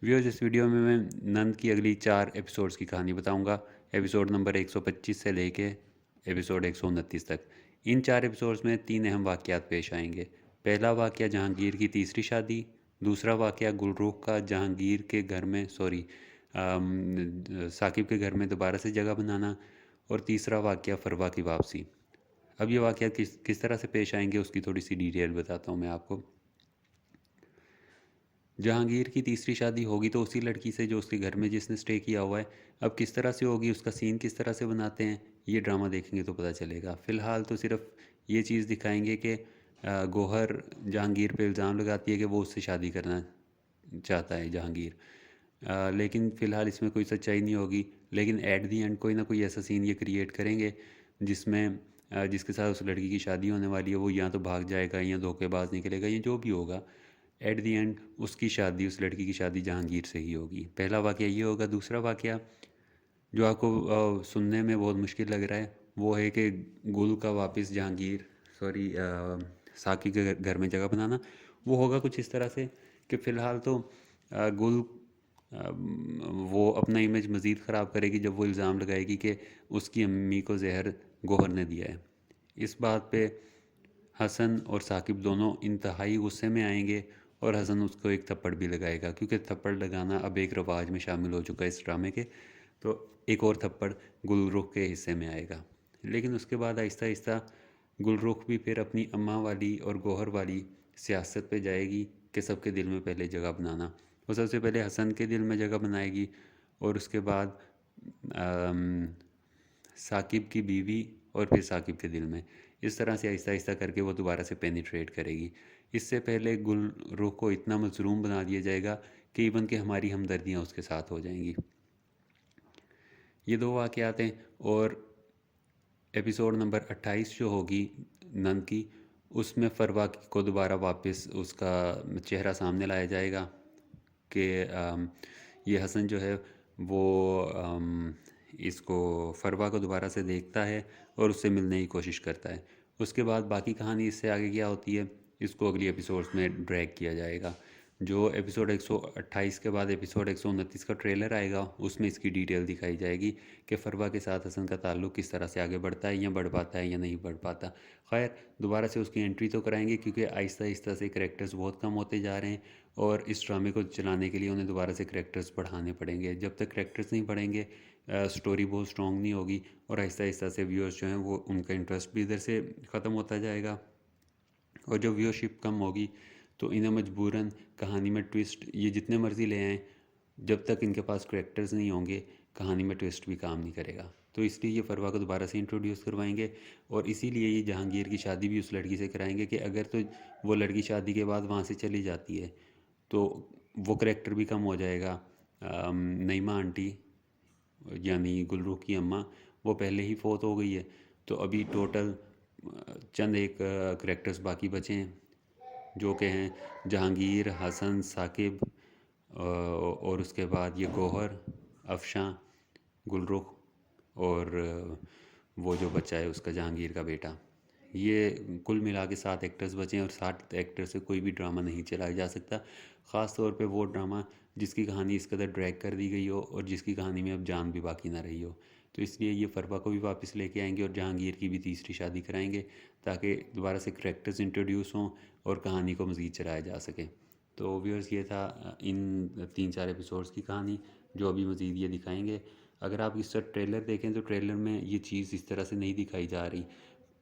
Viewers, इस video में मैं नंद की अगली 4 एपिसोड्स की कहानी बताऊंगा। एपिसोड नंबर 125 से लेके एपिसोड 129 तक। इन 4 एपिसोड्स में 3 अहम वाक़यात पेश आएंगे। पहला वाक़या जहांगीर की तीसरी शादी, दूसरा वाक़या गुलरूख का जहांगीर के घर में साकिब के घर में दोबारा से जगह बनाना, और तीसरा वाक़या फरवा की वापसी। अब ये वाक़यात किस किस तरह से पेश आएंगे उसकी थोड़ी सी डिटेल बताता हूँ मैं आपको। जहांगीर की तीसरी शादी होगी तो उसी लड़की से जो उसके घर में जिसने स्टे किया हुआ है। अब किस तरह से होगी, उसका सीन किस तरह से बनाते हैं, ये ड्रामा देखेंगे तो पता चलेगा। फ़िलहाल तो सिर्फ ये चीज़ दिखाएंगे कि गौहर जहांगीर पे इल्ज़ाम लगाती है कि वो उससे शादी करना चाहता है जहांगीर। लेकिन फ़िलहाल इसमें कोई सच्चाई नहीं होगी। लेकिन एट दी एंड कोई ना कोई ऐसा सीन ये क्रिएट करेंगे जिसमें जिसके साथ उस लड़की की शादी होने वाली है वो या तो भाग जाएगा या धोखेबाज निकलेगा या जो भी होगा। एट दी एंड उसकी शादी, उस लड़की की शादी जहांगीर से ही होगी। पहला वाक़या ये होगा। दूसरा वाक़या जो आपको सुनने में बहुत मुश्किल लग रहा है वो है कि गुल का वापस जहांगीर सॉरी साकी के घर में जगह बनाना। वो होगा कुछ इस तरह से कि फ़िलहाल तो गुल वो अपना इमेज मज़ीद ख़राब करेगी जब वो इल्ज़ाम लगाएगी कि उसकी अम्मी को जहर गौहर ने दिया है। इस बात पे हसन और साकिब दोनों इंतहाई गुस्से में आएंगे और हसन उसको एक थप्पड़ भी लगाएगा, क्योंकि थप्पड़ लगाना अब एक रवाज में शामिल हो चुका है इस ड्रामे के। तो एक और थप्पड़ गुलरुख के हिस्से में आएगा। लेकिन उसके बाद आहिस्ता आहिस्ता गुलरुख भी फिर अपनी अम्मा वाली और गौहर वाली सियासत पे जाएगी कि सबके दिल में पहले जगह बनाना। वो सबसे पहले हसन के दिल में जगह बनाएगी और उसके बाद अम, साकिब की बीवी और फिर साकिब के दिल में। इस तरह से आहिस्ता आहिस्ता करके वो दोबारा से पेनिट्रेट करेगी। इससे पहले गुलरुख को इतना मजलूम बना दिया जाएगा कि इवन कि हमारी हमदर्दियाँ उसके साथ हो जाएंगी। ये दो वाक़यात हैं। और एपिसोड नंबर 28 जो होगी नंद की, उसमें फरवा को दोबारा वापस उसका चेहरा सामने लाया जाएगा कि ये हसन जो है वो इसको फरवा को दोबारा से देखता है और उससे मिलने की कोशिश करता है। उसके बाद बाकी कहानी इससे आगे क्या होती है इसको अगली एपिसोड्स में ड्रैग किया जाएगा। जो एपिसोड 128 के बाद एपिसोड 129 का ट्रेलर आएगा उसमें इसकी डिटेल दिखाई जाएगी कि फरवा के साथ हसन का ताल्लुक़ किस तरह से आगे बढ़ता है या बढ़ पाता है या नहीं बढ़ पाता। खैर, दोबारा से उसकी एंट्री तो कराएंगे क्योंकि आहिस्ता आहिस्ता से करैक्टर्स बहुत कम होते जा रहे हैं और इस ड्रामे को चलाने के लिए उन्हें दोबारा से करैक्टर्स बढ़ाने पड़ेंगे। जब तक करैक्टर्स नहीं बढ़ेंगे स्टोरी बहुत स्ट्रॉन्ग नहीं होगी और आहिस्ता आहिस्ता से व्यूअर्स जो हैं वो उनका इंटरेस्ट भी इधर से ख़त्म होता जाएगा। और जब व्यूअरशिप कम होगी तो इन्हें मजबूरन कहानी में ट्विस्ट ये जितने मर्ज़ी ले आएँ, जब तक इनके पास करैक्टर्स नहीं होंगे कहानी में ट्विस्ट भी काम नहीं करेगा। तो इसलिए ये फरवा को दोबारा से इंट्रोड्यूस करवाएंगे और इसीलिए ये जहांगीर की शादी भी उस लड़की से कराएंगे कि अगर तो वो लड़की शादी के बाद वहाँ से चली जाती है तो वो करैक्टर भी कम हो जाएगा। नईमा आंटी यानी गुलरूख की अम्मा वो पहले ही फोत हो गई है, तो अभी टोटल चंद एक करैक्टर्स बाकी बचे हैं जो कि हैं जहांगीर, हसन, साकिब और उसके बाद ये गौहर, अफशां, गुलरुख और वो जो बच्चा है उसका जहांगीर का बेटा। ये कुल मिला के 7 एक्टर्स बचे हैं और 7 एक्टर से कोई भी ड्रामा नहीं चलाया जा सकता। ख़ास तौर पे वो ड्रामा जिसकी कहानी इस कदर ड्रैग कर दी गई हो और जिसकी कहानी में अब जान भी बाकी ना रही हो। तो इसलिए ये फरवा को भी वापस लेके आएंगे और जहांगीर की भी तीसरी शादी कराएंगे ताकि दोबारा से करैक्टर्स इंट्रोड्यूस हों और कहानी को मज़ीद चलाया जा सके। तो व्यूअर्स, ये था इन 3-4 एपिसोड्स की कहानी जो अभी मज़ीद ये दिखाएंगे। अगर आप इसका ट्रेलर देखें तो ट्रेलर में ये चीज़ इस तरह से नहीं दिखाई जा रही।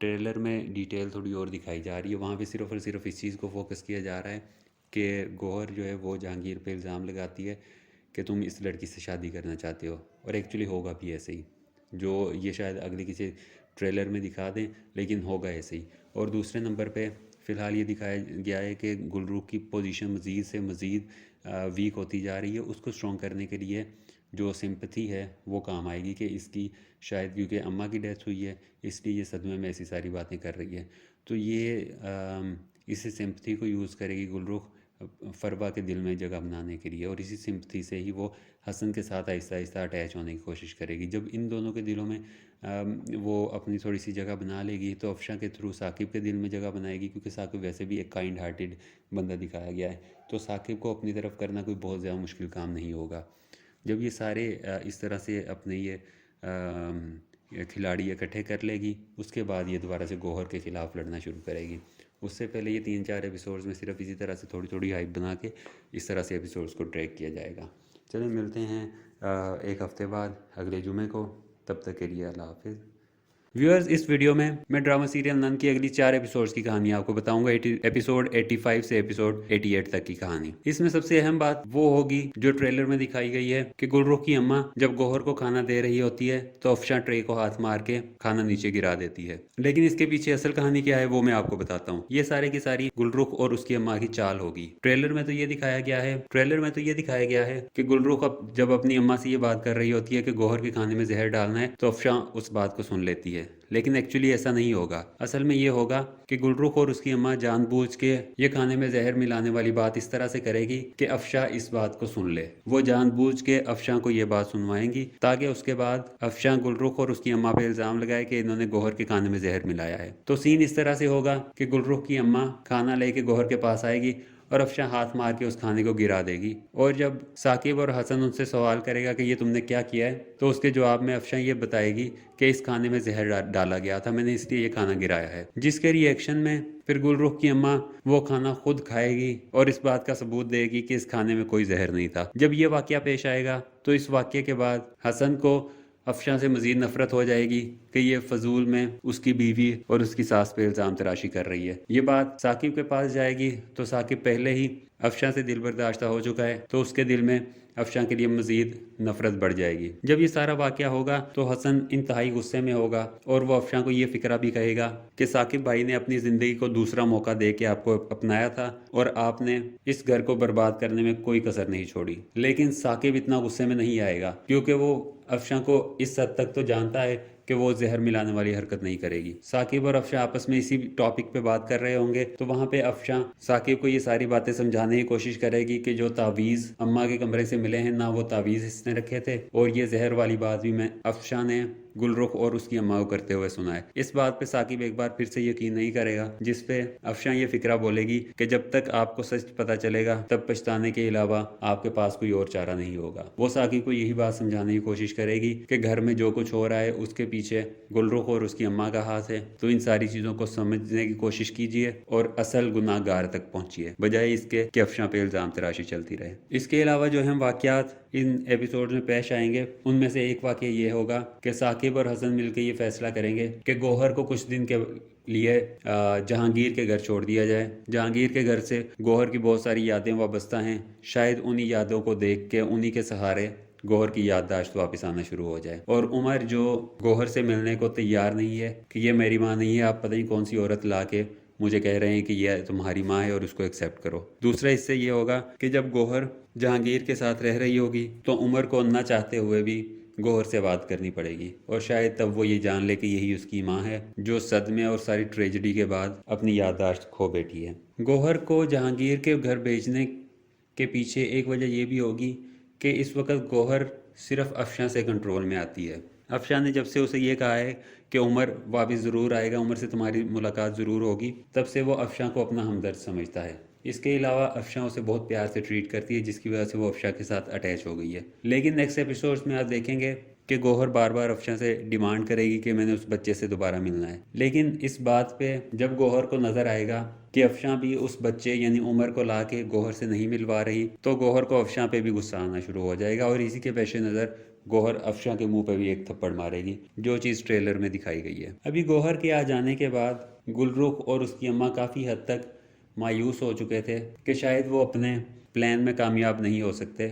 ट्रेलर में डिटेल थोड़ी और दिखाई जा रही है। वहाँ पे सिर्फ़ और सिर्फ इस चीज़ को फोकस किया जा रहा है कि गौहर जो है वो जहांगीर पे इल्ज़ाम लगाती है कि तुम इस लड़की से शादी करना चाहते हो, और एक्चुअली होगा भी ऐसे ही। जो ये शायद अगले किसी ट्रेलर में दिखा दें लेकिन होगा ऐसे ही। और दूसरे नंबर पे फ़िलहाल ये दिखाया गया है कि गुलरूख की पोजीशन मज़ीद से मज़ीद वीक होती जा रही है। उसको स्ट्रॉन्ग करने के लिए जो सिंपथी है वो काम आएगी कि इसकी शायद क्योंकि अम्मा की डेथ हुई है इसलिए ये सदमे में ऐसी सारी बातें कर रही है। तो ये इस सिंपथी को यूज़ करेगी गुलरुख फरवा के दिल में जगह बनाने के लिए, और इसी सिंपथी से ही वो हसन के साथ आहिस्ता आहिस्ता अटैच होने की कोशिश करेगी। जब इन दोनों के दिलों में वो अपनी थोड़ी सी जगह बना लेगी तो अफशा के थ्रू साकिब के दिल में जगह बनाएगी, क्योंकि साकिब वैसे भी एक काइंड हार्टेड बंदा दिखाया गया है, तो साकिब को अपनी तरफ करना कोई बहुत ज़्यादा मुश्किल काम नहीं होगा। जब ये सारे इस तरह से अपने ये खिलाड़ी इकट्ठे कर लेगी, उसके बाद ये दोबारा से गौहर के ख़िलाफ़ लड़ना शुरू करेगी। उससे पहले ये 3-4 एपिसोड्स में सिर्फ इसी तरह से थोड़ी थोड़ी हाइप बना के इस तरह से एपिसोड्स को ट्रैक किया जाएगा। चलिए मिलते हैं एक हफ़्ते बाद अगले जुमे को। तब तक के लिए अल्लाह हाफिज़। व्यूअर्स, इस वीडियो में मैं ड्रामा सीरियल नन की अगली 4 एपिसोड्स की कहानी आपको बताऊंगा, एपिसोड 85 से एपिसोड 88 तक की कहानी। इसमें सबसे अहम बात वो होगी जो ट्रेलर में दिखाई गई है कि गुलरुख की अम्मा जब गौहर को खाना दे रही होती है तो अफशा ट्रे को हाथ मार के खाना नीचे गिरा देती है। लेकिन इसके पीछे असल कहानी क्या है वो मैं आपको बताता हूँ। ये सारे की सारी गुलरुख और उसकी अम्मा की चाल होगी। ट्रेलर में तो ये दिखाया गया है कि गुलरुख जब अपनी अम्मा से ये बात कर रही होती है कि गौहर के खाने में जहर डालना है तो अफशा उस बात को सुन लेती है, लेकिन एक्चुअली ऐसा नहीं होगा। असल में ये होगा कि गुलरुख और उसकी अम्मा जानबूझ के ये खाने में जहर मिलाने वाली बात इस तरह से करेगी कि अफशा इस बात को सुन ले। वो जानबूझ के अफशा को ये बात सुनवाएंगी ताकि उसके बाद अफशा गुलरुख और उसकी अम्मा पे इल्जाम लगाए कि इन्होंने गौहर के खाने में जहर मिलाया है। तो सीन इस तरह से होगा कि गुलरुख की अम्मा खाना लेके गौहर के पास आएगी और अफशा हाथ मार के उस खाने को गिरा देगी, और जब साकिब और हसन उनसे सवाल करेगा कि ये तुमने क्या किया है, तो उसके जवाब में अफशा ये बताएगी कि इस खाने में जहर डाला गया था, मैंने इसलिए ये खाना गिराया है। जिसके रिएक्शन में फिर गुलरुख की अम्मा वो खाना खुद खाएगी और इस बात का सबूत देगी कि इस खाने में कोई जहर नहीं था। जब ये वाकया पेश आएगा तो इस वाकये के बाद हसन को अफशा से मज़ीद नफरत हो जाएगी कि ये फजूल में उसकी बीवी और उसकी सास पे इल्ज़ाम तराशी कर रही है। ये बात साकिब के पास जाएगी तो साकिब पहले ही अफशा से दिल बर्दाश्त हो चुका है, तो उसके दिल में अफशा के लिए मज़ीद नफरत बढ़ जाएगी। जब ये सारा वाकया होगा तो हसन इंतहाई गुस्से में होगा और वो अफशा को ये फिक्रा भी कहेगा कि साकिब भाई ने अपनी ज़िंदगी को दूसरा मौका दे के आपको अपनाया था और आपने इस घर को बर्बाद करने में कोई कसर नहीं छोड़ी। लेकिन साकिब इतना गुस्से में नहीं आएगा क्योंकि वो अफशा को इस हद तक तो जानता है कि वो जहर मिलाने वाली हरकत नहीं करेगी। साकिब और अफशा आपस में इसी टॉपिक पे बात कर रहे होंगे तो वहाँ पे अफशा साकिब को ये सारी बातें समझाने की कोशिश करेगी कि जो तावीज़ अम्मा के कमरे से मिले हैं ना वो तावीज़ इसने रखे थे, और ये जहर वाली बात भी मैं अफशा ने गुलरुख और उसकी अम्मा को करते हुए सुना है। इस बात पे साकिब एक बार फिर से यकीन नहीं करेगा, जिस पे अफशा ये फिक्रा बोलेगी कि जब तक आपको सच पता चलेगा तब पछताने के अलावा आपके पास कोई और चारा नहीं होगा। वो साकिब को यही बात समझाने की कोशिश करेगी कि घर में जो कुछ हो रहा है उसके पीछे गुलरुख और उसकी अम्मा का हाथ है, तो इन सारी चीज़ों को समझने की कोशिश कीजिए और असल गुनाहगार तक पहुंचिए, बजाय इसके कि अफशा पे इल्ज़ाम तराशी चलती रहे। इसके अलावा जो हम वाक़यात इन एपिसोड में पेश आएंगे उनमें से एक वाक़या ये होगा कि साकिब और हसन मिलकर ये फैसला करेंगे कि गौहर को कुछ दिन के लिए जहांगीर के घर छोड़ दिया जाए। जहांगीर के घर से गौहर की बहुत सारी यादें वाबस्ता हैं, शायद उन्हीं यादों को देख के उन्हीं के सहारे गौहर की याददाश्त वापस आना शुरू हो जाए। और उमर जो गौहर से मिलने को तैयार नहीं है कि ये मेरी माँ नहीं है, आप पता नहीं कौन सी औरत ला के मुझे कह रहे हैं कि ये तुम्हारी माँ है और उसको एक्सेप्ट करो। दूसरा इससे ये होगा कि जब गौहर जहांगीर के साथ रह रही होगी तो उमर को ना चाहते हुए भी गौहर से बात करनी पड़ेगी, और शायद तब वो ये जान ले कि यही उसकी माँ है जो सदमे और सारी ट्रेजेडी के बाद अपनी याददाश्त खो बैठी है। गौहर को जहांगीर के घर भेजने के पीछे एक वजह ये भी होगी कि इस वक्त गौहर सिर्फ अफशा से कंट्रोल में आती है। अफशा ने जब से उसे ये कहा है कि उमर वापस ज़रूर आएगा, उमर से तुम्हारी मुलाकात ज़रूर होगी, तब से वो अफशा को अपना हमदर्द समझता है। इसके अलावा अफशा उसे बहुत प्यार से ट्रीट करती है, जिसकी वजह से वो अफशा के साथ अटैच हो गई है। लेकिन नेक्स्ट एपिसोड्स में आप देखेंगे कि गौहर बार बार अफशा से डिमांड करेगी कि मैंने उस बच्चे से दोबारा मिलना है। लेकिन इस बात पे जब गौहर को नज़र आएगा कि अफशा भी उस बच्चे यानी उमर को ला के गौहर से नहीं मिलवा रही, तो गौहर को अफशा पे भी गुस्सा आना शुरू हो जाएगा और इसी के पेश नज़र गौहर अफशा के मुंह पे भी एक थप्पड़ मारेगी, जो चीज़ ट्रेलर में दिखाई गई है। अभी गौहर के आ जाने के बाद गुलरुख और उसकी अम्मा काफ़ी हद तक मायूस हो चुके थे कि शायद वो अपने प्लान में कामयाब नहीं हो सकते,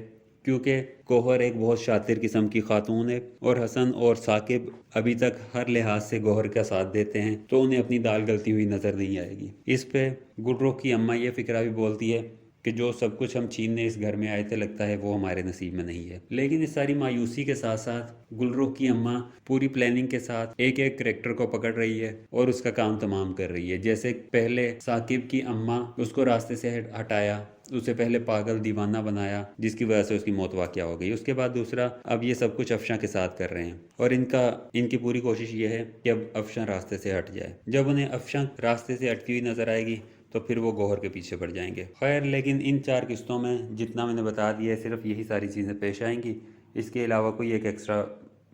क्योंकि गौहर एक बहुत शातिर किस्म की खातून है और हसन और साकिब अभी तक हर लिहाज से गौहर का साथ देते हैं, तो उन्हें अपनी दाल गलती हुई नज़र नहीं आएगी। इस पे गुलरुख की अम्मा ये फिक्रा भी बोलती है कि जो सब कुछ हम छीनने इस घर में आए थे लगता है वो हमारे नसीब में नहीं है। लेकिन इस सारी मायूसी के साथ साथ गुलरुख की अम्मा पूरी प्लानिंग के साथ एक एक करेक्टर को पकड़ रही है और उसका काम तमाम कर रही है। जैसे पहले साकिब की अम्मा उसको रास्ते से हटाया, उसे पहले पागल दीवाना बनाया जिसकी वजह से उसकी मौत वाक़या हो गई। उसके बाद दूसरा, अब ये सब कुछ अफशां के साथ कर रहे हैं और इनकी पूरी कोशिश ये है कि अब अफशां रास्ते से हट जाए। जब उन्हें अफशां रास्ते से हटती हुई नजर आएगी तो फिर वो गौहर के पीछे पड़ जाएंगे। खैर, लेकिन इन 4 किस्तों में जितना मैंने बता दिया है सिर्फ यही सारी चीज़ें पेश आएंगी, इसके अलावा कोई एक एक्स्ट्रा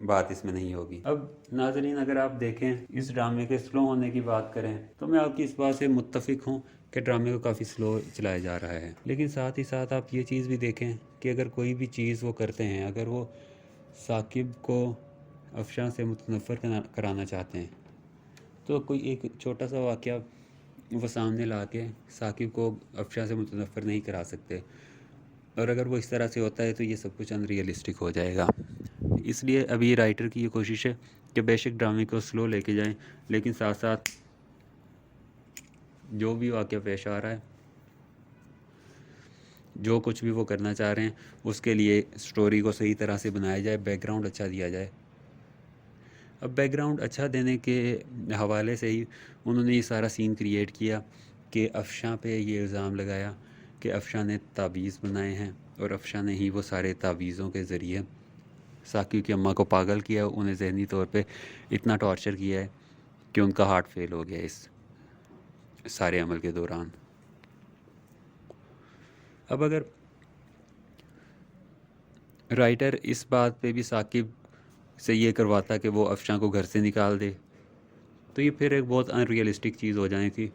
बात इसमें नहीं होगी। अब नाजरीन, अगर आप देखें इस ड्रामे के स्लो होने की बात करें तो मैं आपकी इस बात से मुत्तफिक हूँ कि ड्रामे को काफ़ी स्लो चलाया जा रहा है। लेकिन साथ ही साथ आप ये चीज़ भी देखें कि अगर कोई भी चीज़ वो करते हैं, अगर वो साकिब को अफशां से मुतनफ़र कराना चाहते हैं तो कोई एक छोटा सा वाक़या वो सामने ला के साकिब को अफशां से मुतनफ़र नहीं करा सकते। और अगर वो इस तरह से होता है तो ये सब कुछ अनरियलिस्टिक हो जाएगा। इसलिए अभी राइटर की ये कोशिश है कि बेशक ड्रामे को स्लो लेके जाएं, लेकिन साथ साथ जो भी वाक़या पेश आ रहा है, जो कुछ भी वो करना चाह रहे हैं, उसके लिए स्टोरी को सही तरह से बनाया जाए, बैकग्राउंड अच्छा दिया जाए। अब बैकग्राउंड अच्छा देने के हवाले से ही उन्होंने ये सारा सीन क्रिएट किया कि अफशां पे ये इल्ज़ाम लगाया कि अफशां ने तावीज़ बनाए हैं और अफशां ने ही वो सारे तावीज़ों के ज़रिए साकिब की अम्मा को पागल किया, उन्हें ज़हनी तौर पे इतना टॉर्चर किया है कि उनका हार्ट फेल हो गया इस सारे अमल के दौरान। अब अगर राइटर इस बात पे भी साकिब से ये करवाता कि वो अफशां को घर से निकाल दे तो ये फिर एक बहुत अनरियलिस्टिक चीज़ हो जानी थी।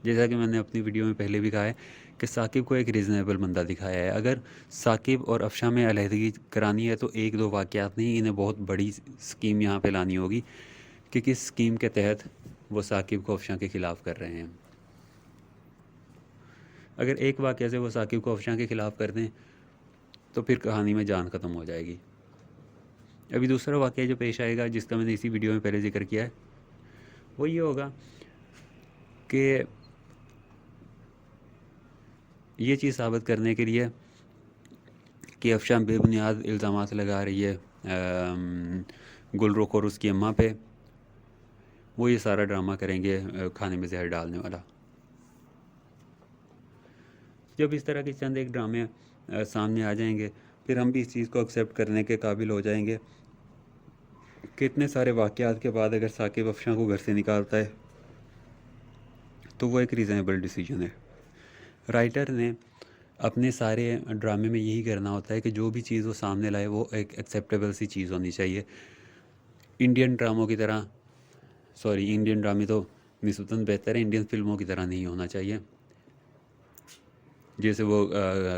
जैसा कि मैंने अपनी वीडियो में पहले भी कहा है कि साकिब को एक रीज़नेबल बंदा दिखाया है। अगर साकिब और अफशां में अलहदगी करानी है तो एक दो वाक़यात नहीं, इन्हें बहुत बड़ी स्कीम यहाँ पे लानी होगी कि किस स्कीम के तहत वो साकिब को अफशां के ख़िलाफ़ कर रहे हैं। अगर एक वाक़या से वो साकिब को अफशां के ख़िलाफ़ कर दें तो फिर कहानी में जान ख़त्म हो जाएगी। अभी दूसरा वाक़या जो पेश आएगा जिसका मैंने इसी वीडियो में पहले जिक्र किया है वो ये होगा कि ये चीज़ साबित करने के लिए कि अफशां बेबुनियाद इल्ज़ामात लगा रही है गुलरुख और उसकी अम्मा पे, वो ये सारा ड्रामा करेंगे खाने में जहर डालने वाला। जब इस तरह के चंद एक ड्रामे सामने आ जाएंगे फिर हम भी इस चीज़ को एक्सेप्ट करने के काबिल हो जाएंगे कि इतने सारे वाक़यात के बाद अगर साकिब अफशां को घर से निकालता है तो वो एक रीज़नेबल डिसीजन है। राइटर ने अपने सारे ड्रामे में यही करना होता है कि जो भी चीज़ वो सामने लाए वो एक एक्सेप्टेबल सी चीज़ होनी चाहिए। इंडियन ड्रामों की तरह, सॉरी, इंडियन ड्रामे तो निस्बतन बेहतर है, इंडियन फिल्मों की तरह नहीं होना चाहिए। जैसे वो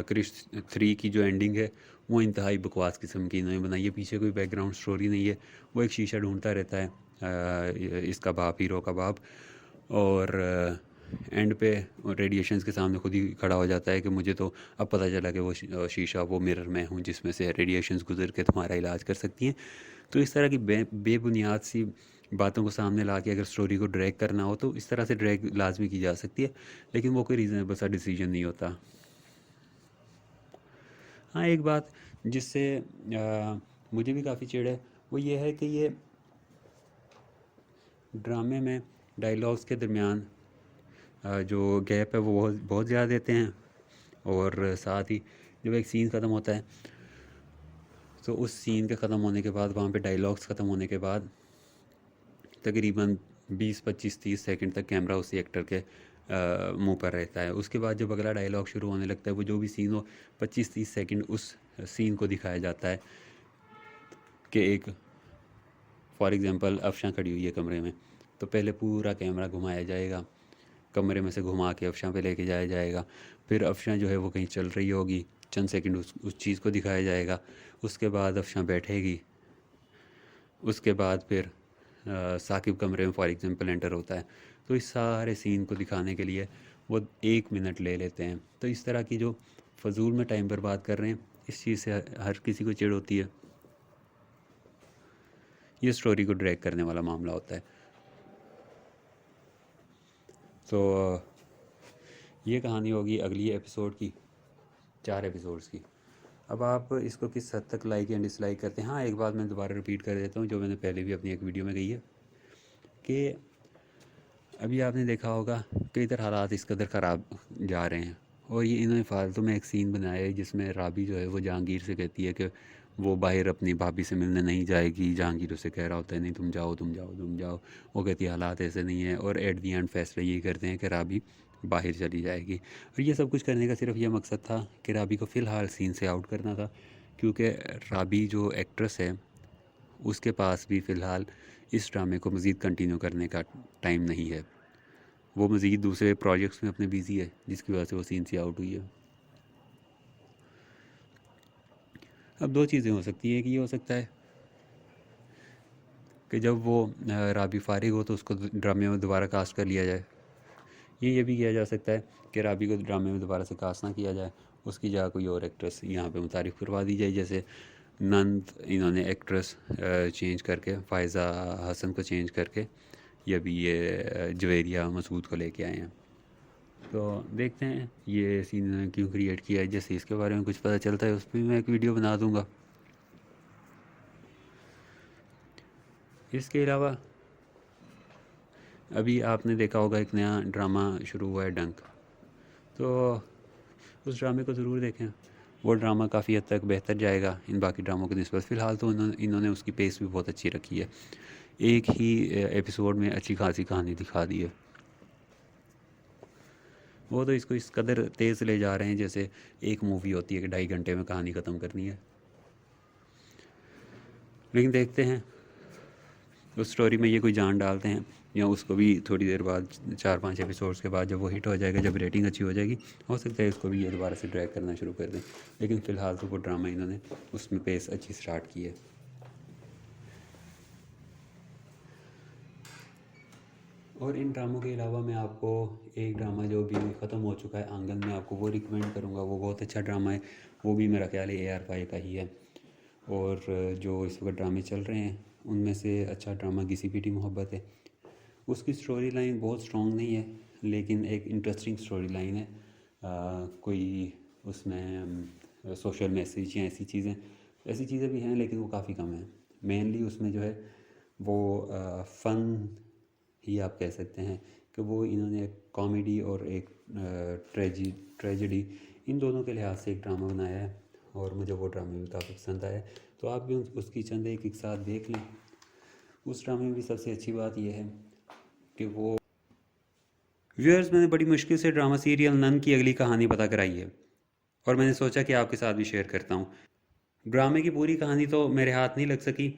क्रिश 3 की जो एंडिंग है वो इंतहाई बकवास किस्म की इन्होंने बनाई है। पीछे कोई बैकग्राउंड स्टोरी नहीं है, वो एक शीशा ढूंढता रहता है इसका बाप, हीरो का बाप, और एंड पे रेडिएशंस के सामने खुद ही खड़ा हो जाता है कि मुझे तो अब पता चला कि वो शीशा, वो मिरर मैं हूँ जिसमें से रेडिएशंस गुजर के तुम्हारा इलाज कर सकती हैं। तो इस तरह की बेबुनियाद सी बातों को सामने ला के अगर स्टोरी को ड्रैग करना हो तो इस तरह से ड्रैग लाजमी की जा सकती है, लेकिन वो कोई रीज़नेबल सा डिसीजन नहीं होता। हाँ, एक बात जिससे मुझे भी काफ़ी चिढ़ है वो ये है कि ये ड्रामे में डायलॉग्स के दरमियान जो गैप है वो बहुत बहुत ज़्यादा देते हैं, और साथ ही जब एक सीन ख़त्म होता है तो उस सीन के ख़त्म होने के बाद, वहाँ पे डायलॉग्स ख़त्म होने के बाद तकरीबन 20-25-30 सेकंड तक कैमरा उसी एक्टर के मुंह पर रहता है। उसके बाद जब अगला डायलॉग शुरू होने लगता है, वो जो भी सीन हो 25-30 सेकंड उस सीन को दिखाया जाता है कि एक फॉर एग्ज़ाम्पल अफशां खड़ी हुई है कमरे में, तो पहले पूरा कैमरा घुमाया जाएगा, कमरे में से घुमा के अफशां पे लेके जाया जाएगा। फिर अफशां जो है वो कहीं चल रही होगी, चंद सेकंड उस चीज़ को दिखाया जाएगा। उसके बाद अफशां बैठेगी, उसके बाद फिर साकिब कमरे में फॉर एग्ज़ाम्पल एंटर होता है। तो इस सारे सीन को दिखाने के लिए वो 1 मिनट ले लेते हैं। तो इस तरह की जो फजूल में टाइम बर्बाद कर रहे हैं, इस चीज़ से हर किसी को चिढ़ होती है। ये स्टोरी को ड्रैग करने वाला मामला होता है। तो ये कहानी होगी अगली एपिसोड की। 4 एपिसोड्स की। अब आप इसको किस हद तक लाइक या डिसलाइक करते हैं। हाँ, एक बात मैं दोबारा रिपीट कर देता हूँ जो मैंने पहले भी अपनी एक वीडियो में कही है कि अभी आपने देखा होगा कि इधर हालात इस कदर ख़राब जा रहे हैं, और ये इन्होंने फालतू में एक सीन बनाया है जिसमें राबी जो है वो जहांगीर से कहती है कि वो बाहर अपनी भाभी से मिलने नहीं जाएगी। जहांगीर उसे कह रहा होता है नहीं तुम जाओ तुम जाओ तुम जाओ, वो कहती है हालात ऐसे नहीं है, और एट दी एंड फैसला यही करते हैं कि राबी बाहर चली जाएगी। और ये सब कुछ करने का सिर्फ ये मकसद था कि राबी को फ़िलहाल सीन से आउट करना था, क्योंकि राबी जो एक्ट्रेस है उसके पास भी फ़िलहाल इस ड्रामे को मज़ीद कंटिन्यू करने का टाइम नहीं है। वो मज़ीद दूसरे प्रोजेक्ट्स में अपने बिज़ी है, जिसकी वजह से वो सीन से आउट हुई है। अब दो चीज़ें हो सकती है कि ये हो सकता है कि जब वो राबी फारिग हो तो उसको ड्रामे में दोबारा कास्ट कर लिया जाए। ये भी किया जा सकता है कि राबी को ड्रामे में दोबारा से कास्ट ना किया जाए, उसकी जगह कोई और एक्ट्रेस यहाँ पे मुतारिफ़ करवा दी जाए। जैसे नंद इन्होंने एक्ट्रेस चेंज करके फ़ायज़ा हसन को चेंज करके ये भी ये जवेरिया मसूद को लेके आए हैं। तो देखते हैं ये सीन इन्होंने क्यों क्रिएट किया है। जैसे इसके बारे में कुछ पता चलता है उस पर भी मैं एक वीडियो बना दूँगा। इसके अलावा अभी आपने देखा होगा एक नया ड्रामा शुरू हुआ है डंक, तो उस ड्रामे को ज़रूर देखें। वो ड्रामा काफ़ी हद तक बेहतर जाएगा इन बाकी ड्रामों की निस्बत। फ़िलहाल तो इन्होंने उसकी पेस भी बहुत अच्छी रखी है, एक ही एपिसोड में अच्छी खासी कहानी दिखा दी है। वो तो इसको इस कदर तेज़ ले जा रहे हैं जैसे एक मूवी होती है कि 2.5 घंटे में कहानी ख़त्म करनी है। लेकिन देखते हैं उस स्टोरी में ये कोई जान डालते हैं या उसको भी थोड़ी देर बाद 4-5 एपिसोड्स के बाद जब वो हिट हो जाएगा, जब रेटिंग अच्छी हो जाएगी, हो सकता है उसको भी ये दोबारा से ड्रैग करना शुरू कर दें। लेकिन फ़िलहाल तो वो ड्रामा इन्होंने उसमें पेस अच्छी स्टार्ट की है। और इन ड्रामों के अलावा मैं आपको एक ड्रामा जो भी ख़त्म हो चुका है आंगन में, आपको वो रिकमेंड करूँगा। वो बहुत अच्छा ड्रामा है, वो भी मेरा ख्याल है AR फाई का ही है। और जो इस वक्त ड्रामे चल रहे हैं उनमें से अच्छा ड्रामा घिसी पिटी मोहब्बत है। उसकी स्टोरी लाइन बहुत स्ट्रॉन्ग नहीं है, लेकिन एक इंटरेस्टिंग स्टोरी लाइन है। कोई उसमें सोशल मैसेज या ऐसी चीज़ें भी हैं, लेकिन वो काफ़ी कम है। मेनली उसमें जो है वो फ़न ही आप कह सकते हैं कि वो इन्होंने कॉमेडी और एक ट्रेजेडी इन दोनों के लिहाज से एक ड्रामा बनाया है, और मुझे वो ड्रामा भी काफ़ी पसंद आया। तो आप भी उसकी चंद एक साथ देख लें। उस ड्रामे में भी सबसे अच्छी बात यह है कि वो व्यूअर्स, मैंने बड़ी मुश्किल से ड्रामा सीरियल नन की अगली कहानी पता कराई है, और मैंने सोचा कि आपके साथ भी शेयर करता हूँ। ड्रामे की पूरी कहानी तो मेरे हाथ नहीं लग सकी।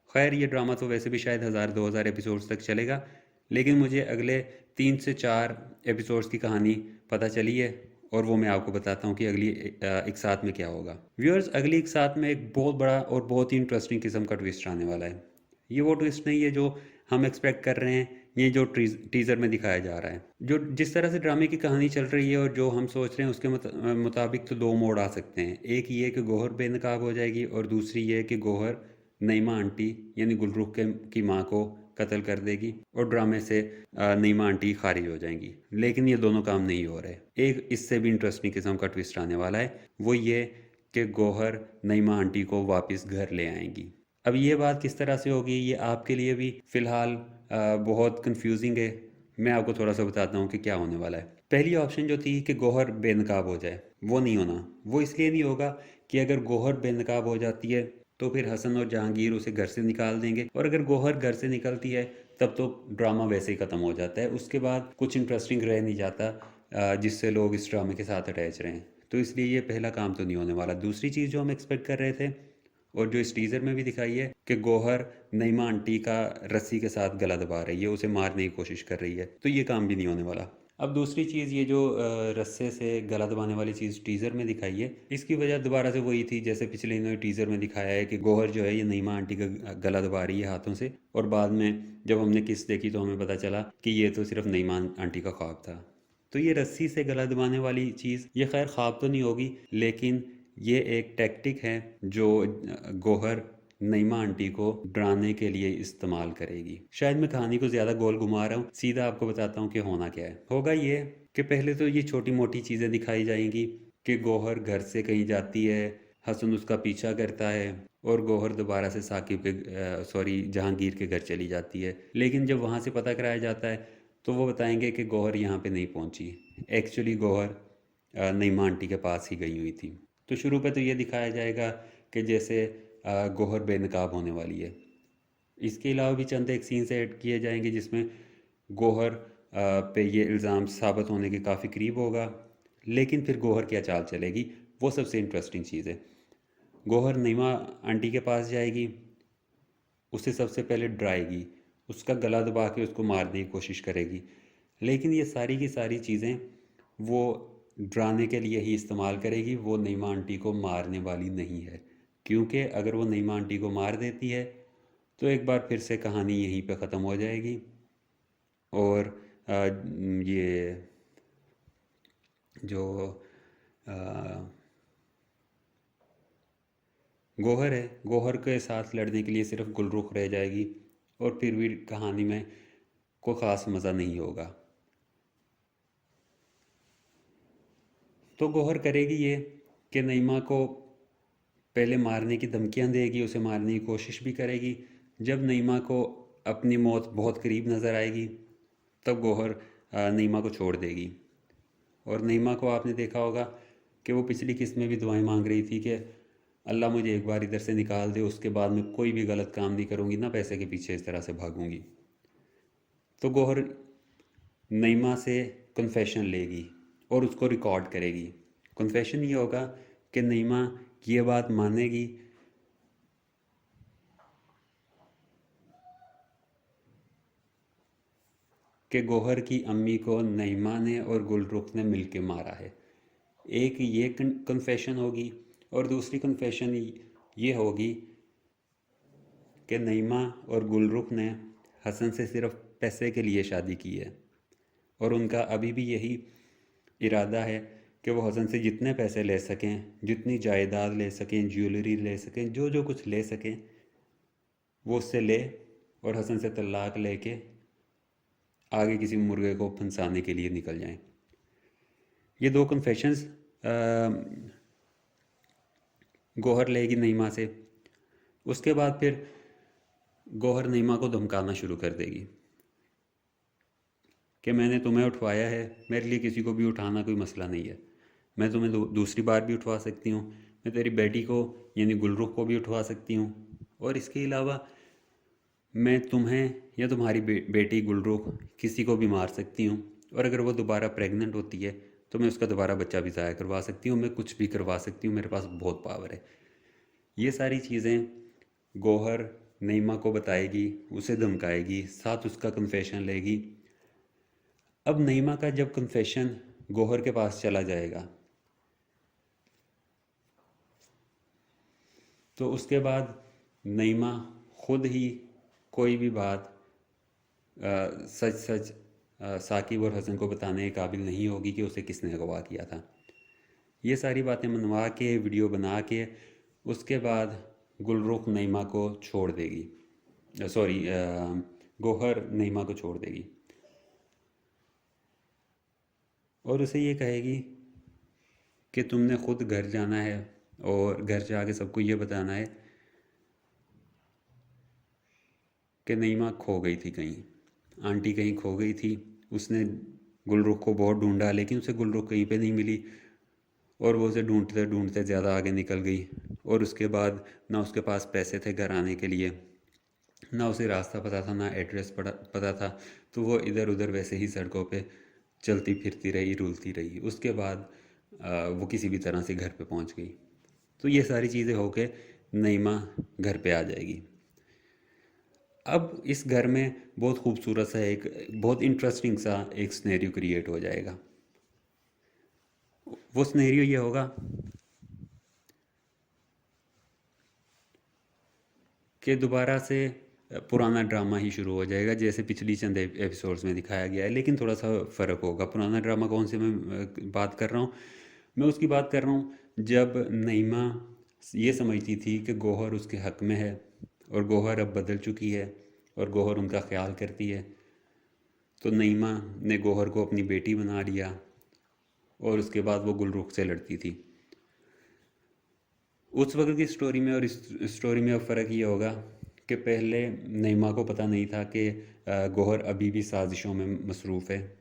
खैर, ये ड्रामा तो वैसे भी शायद 1000-2000 एपिसोड्स तक चलेगा, लेकिन मुझे अगले 3 से 4 एपिसोड्स की कहानी पता चली है, और वो मैं आपको बताता हूँ कि अगली एक साथ में क्या होगा। व्यूअर्स, अगली एक साथ में एक बहुत बड़ा और बहुत ही इंटरेस्टिंग किस्म का ट्विस्ट आने वाला है। ये वो ट्विस्ट नहीं है जो हम एक्सपेक्ट कर रहे हैं, ये जो टीज़र में दिखाया जा रहा है। जो जिस तरह से ड्रामे की कहानी चल रही है और जो हम सोच रहे हैं उसके मुताबिक तो 2 मोड़ आ सकते हैं। एक ये कि गौहर बेनकाब हो जाएगी, और दूसरी ये कि गौहर नईमा आंटी यानी गुलरुख की माँ को कत्ल कर देगी, और ड्रामे से नईमा आंटी खारिज हो जाएंगी। लेकिन ये दोनों काम नहीं हो रहे। एक इससे भी इंटरेस्टिंग किस्म का ट्विस्ट आने वाला है, वो ये कि गौहर नईमा आंटी को वापस घर ले आएंगी। अब ये बात किस तरह से होगी, ये आपके लिए भी फ़िलहाल बहुत कंफ्यूजिंग है। मैं आपको थोड़ा सा बताता हूँ कि क्या होने वाला है। पहली ऑप्शन जो थी कि गौहर बेनकाब हो जाए, वो नहीं होना। वो इसलिए नहीं होगा कि अगर गौहर बेनकाब हो जाती है तो फिर हसन और जहांगीर उसे घर से निकाल देंगे, और अगर गौहर घर से निकलती है तब तो ड्रामा वैसे ही ख़त्म हो जाता है। उसके बाद कुछ इंटरेस्टिंग रह नहीं जाता जिससे लोग इस ड्रामे के साथ अटैच रहें। तो इसलिए ये पहला काम तो नहीं होने वाला। दूसरी चीज़ जो हम एक्सपेक्ट कर रहे थे, और जो इस टीज़र में भी दिखाई है, कि गौहर नईमा आंटी का रस्सी के साथ गला दबा रही है, उसे मारने की कोशिश कर रही है। तो ये काम भी नहीं होने वाला। अब दूसरी चीज़, ये जो रस्से से गला दबाने वाली चीज़ टीज़र में दिखाई है, इसकी वजह दोबारा से वही थी जैसे पिछले इन्होंने टीज़र में दिखाया है कि गौहर जो है ये नईमा आंटी का गला दबा रही है हाथों से, और बाद में जब हमने किस देखी तो हमें पता चला कि ये तो सिर्फ नईमा आंटी का ख्वाब था। तो ये रस्सी से गला दबाने वाली चीज़, ये खैर ख्वाब तो नहीं होगी, लेकिन ये एक टैक्टिक है जो गौहर नईमा आंटी को डराने के लिए इस्तेमाल करेगी। शायद मैं कहानी को ज़्यादा गोल घुमा रहा हूँ, सीधा आपको बताता हूँ कि होना क्या है। होगा ये कि पहले तो ये छोटी मोटी चीज़ें दिखाई जाएंगी कि गौहर घर से कहीं जाती है, हसन उसका पीछा करता है और गौहर दोबारा से साकिब के जहांगीर के घर चली जाती है। लेकिन जब वहाँ से पता कराया जाता है तो वो बताएंगे कि गौहर यहाँ पे नहीं पहुँची। एक्चुअली गौहर नईमा आंटी के पास ही गई हुई थी। तो शुरू पे तो ये दिखाया जाएगा कि जैसे गौहर बेनकाब होने वाली है। इसके अलावा भी चंद एक सीन्स ऐड किए जाएंगे जिसमें गौहर पे ये इल्ज़ाम साबित होने के काफ़ी करीब होगा। लेकिन फिर गौहर क्या चाल चलेगी, वो सबसे इंटरेस्टिंग चीज़ है। गौहर नईमा आंटी के पास जाएगी, उसे सबसे पहले डराएगी, उसका गला दबा के उसको मारने की कोशिश करेगी। लेकिन ये सारी की सारी चीज़ें वो डराने के लिए ही इस्तेमाल करेगी, वो नईमा आंटी को मारने वाली नहीं है। क्योंकि अगर वो नईमा आंटी को मार देती है तो एक बार फिर से कहानी यहीं पे ख़त्म हो जाएगी। और ये जो गौहर है, गौहर के साथ लड़ने के लिए सिर्फ गुलरुख रह जाएगी और फिर भी कहानी में कोई ख़ास मज़ा नहीं होगा। तो गौहर करेगी ये कि नईमा को पहले मारने की धमकियां देगी, उसे मारने की कोशिश भी करेगी। जब नईमा को अपनी मौत बहुत करीब नज़र आएगी तब गौहर नईमा को छोड़ देगी। और नईमा को आपने देखा होगा कि वो पिछली किस्त में भी दुआएं मांग रही थी कि अल्लाह मुझे एक बार इधर से निकाल दे, उसके बाद मैं कोई भी गलत काम नहीं करूँगी, ना पैसे के पीछे इस तरह से भागूंगी। तो गौहर नईमा से कन्फेशन लेगी और उसको रिकॉर्ड करेगी। कन्फेशन ये होगा कि नईमा ये बात मानेगी कि गौहर की अम्मी को नईमा ने और गुलरुख ने मिलके मारा है। एक ये कन्फेशन होगी और दूसरी कन्फेशन ये होगी कि नईमा और गुलरुख ने हसन से सिर्फ पैसे के लिए शादी की है और उनका अभी भी यही इरादा है कि वो हसन से जितने पैसे ले सकें, जितनी जायदाद ले सकें, ज्वेलरी ले सकें, जो जो कुछ ले सकें वो उससे ले और हसन से तलाक लेके आगे किसी मुर्गे को फंसाने के लिए निकल जाएं। ये दो कन्फेशंस गौहर लेगी नईमा से। उसके बाद फिर गौहर नईमा को धमकाना शुरू कर देगी कि मैंने तुम्हें उठवाया है, मेरे लिए किसी को भी उठाना कोई मसला नहीं है, मैं तुम्हें दूसरी बार भी उठवा सकती हूँ, मैं तेरी बेटी को यानी गुलरुख को भी उठवा सकती हूँ, और इसके अलावा मैं तुम्हें या तुम्हारी बेटी गुलरुख किसी को भी मार सकती हूँ, और अगर वो दोबारा प्रेग्नेंट होती है तो मैं उसका दोबारा बच्चा भी ज़ाया करवा सकती हूँ, मैं कुछ भी करवा सकती हूँ, मेरे पास बहुत पावर है। ये सारी चीज़ें गौहर नईमा को बताएगी, उसे धमकाएगी, साथ उसका कन्फेशन लेगी। अब नईमा का जब कन्फेशन गौहर के पास चला जाएगा तो उसके बाद नईमा खुद ही कोई भी बात सच सच साकिब और हसन को बताने के काबिल नहीं होगी कि उसे किसने अगवा किया था। ये सारी बातें मनवा के वीडियो बना के उसके बाद गुलरुख नईमा को छोड़ देगी, गौहर नईमा को छोड़ देगी और उसे ये कहेगी कि तुमने खुद घर जाना है और घर जाके सबको ये बताना है कि नईमा खो गई थी कहीं, आंटी कहीं खो गई थी, उसने गुलरुख को बहुत ढूंढा लेकिन उसे गुलरुख कहीं पे नहीं मिली और वो उसे ढूंढते ढूंढते ज़्यादा आगे निकल गई और उसके बाद ना उसके पास पैसे थे घर आने के लिए, ना उसे रास्ता पता था, ना एड्रेस पता था, तो वो इधर उधर वैसे ही सड़कों पे चलती फिरती रही, रुलती रही। उसके बाद वो किसी भी तरह से घर पे पहुंच गई। तो ये सारी चीज़ें होके नईमा घर पे आ जाएगी। अब इस घर में बहुत खूबसूरत सा एक बहुत इंटरेस्टिंग सा एक सिनेरियो क्रिएट हो जाएगा। वो सिनेरियो ये होगा कि दोबारा से पुराना ड्रामा ही शुरू हो जाएगा जैसे पिछली चंद एपिसोड्स में दिखाया गया है, लेकिन थोड़ा सा फ़र्क होगा। पुराना ड्रामा कौन से मैं बात कर रहा हूँ, मैं उसकी बात कर रहा हूँ जब नईमा ये समझती थी कि गौहर उसके हक़ में है और गौहर अब बदल चुकी है और गौहर उनका ख्याल करती है। तो नईमा ने गौहर को अपनी बेटी बना लिया और उसके बाद वो गुलरुख से लड़ती थी। उस वक्त की स्टोरी में और इस स्टोरी में अब फ़र्क ये होगा कि पहले नईमा को पता नहीं था कि गौहर अभी भी साजिशों में मसरूफ़ है,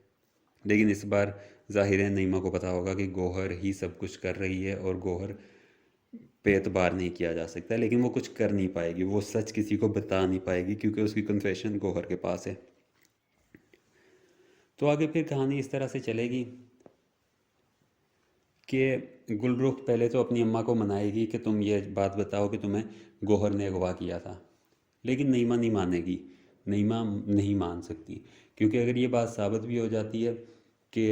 लेकिन इस बार ज़ाहिर है नईमा को पता होगा कि गौहर ही सब कुछ कर रही है और गौहर पे एतबार नहीं किया जा सकता, लेकिन वो कुछ कर नहीं पाएगी, वो सच किसी को बता नहीं पाएगी क्योंकि उसकी कन्फेशन गौहर के पास है। तो आगे फिर कहानी इस तरह से चलेगी कि गुलरुख पहले तो अपनी अम्मा को मनाएगी कि तुम ये बात बताओ कि तुम्हें गौहर ने अगवा किया था, लेकिन नईमा नहीं मानेगी। नईमा नहीं मान सकती क्योंकि अगर ये बात साबित भी हो जाती है कि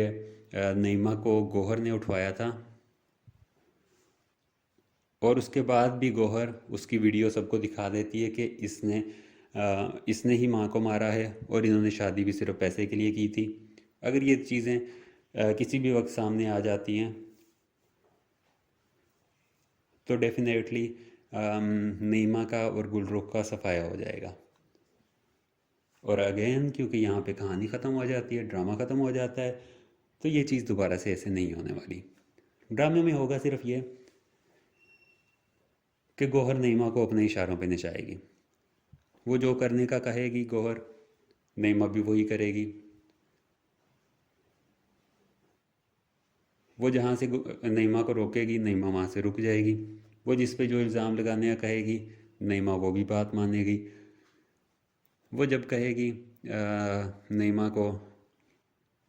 नईमा को गौहर ने उठवाया था और उसके बाद भी गौहर उसकी वीडियो सबको दिखा देती है कि इसने ही माँ को मारा है और इन्होंने शादी भी सिर्फ पैसे के लिए की थी, अगर ये चीज़ें किसी भी वक्त सामने आ जाती हैं तो डेफिनेटली नईमा का और गुलरुख का सफाया हो जाएगा। और अगेन क्योंकि यहाँ पे कहानी ख़त्म हो जाती है, ड्रामा ख़त्म हो जाता है, तो ये चीज़ दोबारा से ऐसे नहीं होने वाली। ड्रामे में होगा सिर्फ ये कि गौहर नईमा को अपने इशारों पे नचाएगी। वो जो करने का कहेगी गौहर, नईमा भी वही करेगी। वो जहाँ से नईमा को रोकेगी, नईमा वहाँ से रुक जाएगी। वो जिस पे जो इल्ज़ाम लगाने का कहेगी, नईमा वो भी बात मानेगी। वो जब कहेगी नईमा को